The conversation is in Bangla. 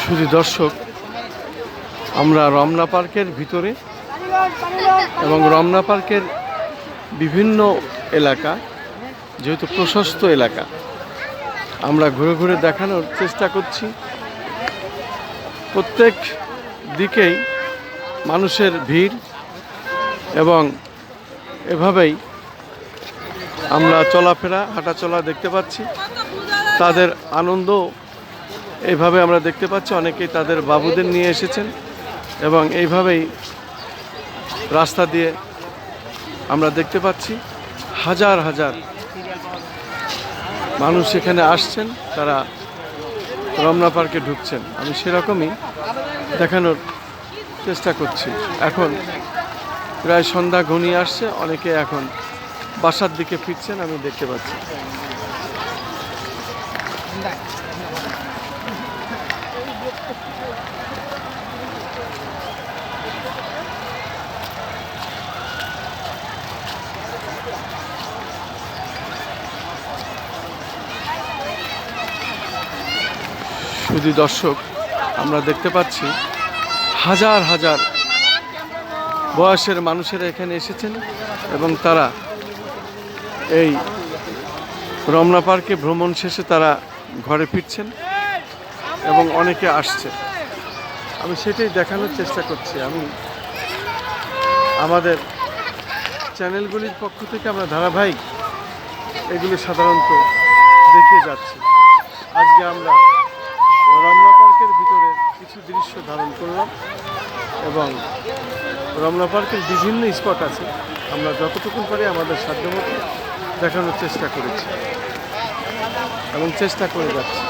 শুধু দর্শক, আমরা রমনা পার্কের ভিতরে এবং রমনা পার্কের বিভিন্ন এলাকা, যেহেতু প্রশস্ত এলাকা, আমরা ঘুরে ঘুরে দেখানোর চেষ্টা করছি। প্রত্যেক দিকেই মানুষের ভিড় এবং এভাবেই আমরা চলাফেরা হাঁটাচলা দেখতে পাচ্ছি। তাদের আনন্দ এইভাবে আমরা দেখতে পাচ্ছি। অনেকেই তাদের বাবুদের নিয়ে এসেছেন এবং এইভাবেই রাস্তা দিয়ে আমরা দেখতে পাচ্ছি হাজার হাজার মানুষ এখানে আসছেন, তারা রমনা পার্কে ঢুকছেন। আমি সেরকমই দেখানোর চেষ্টা করছি। এখন প্রায় সন্ধ্যা ঘনিয়ে আসছে, অনেকে এখন বাসার দিকে ফিরছেন আমি দেখতে পাচ্ছি। শুধু দর্শক, আমরা দেখতে পাচ্ছি হাজার হাজার বয়সের মানুষেরা এখানে এসেছেন এবং তারা এই রমনা পার্কে ভ্রমণ শেষে তারা ঘরে ফিরছেন এবং অনেকে আসছে। আমি সেটাই দেখানোর চেষ্টা করছি। আমি আমাদের চ্যানেলগুলির পক্ষ থেকে আমরা ধারাবাহিক এগুলি সাধারণত দেখিয়ে যাচ্ছি। আজকে আমরা রমনা পার্কের ভিতরে কিছু দৃশ্য ধারণ করলাম এবং রমনা পার্কের বিভিন্ন স্পট আছে, আমরা যতটুকু পারি আমাদের সাধ্যমতো দেখানোর চেষ্টা করেছি এবং চেষ্টা করে যাচ্ছি।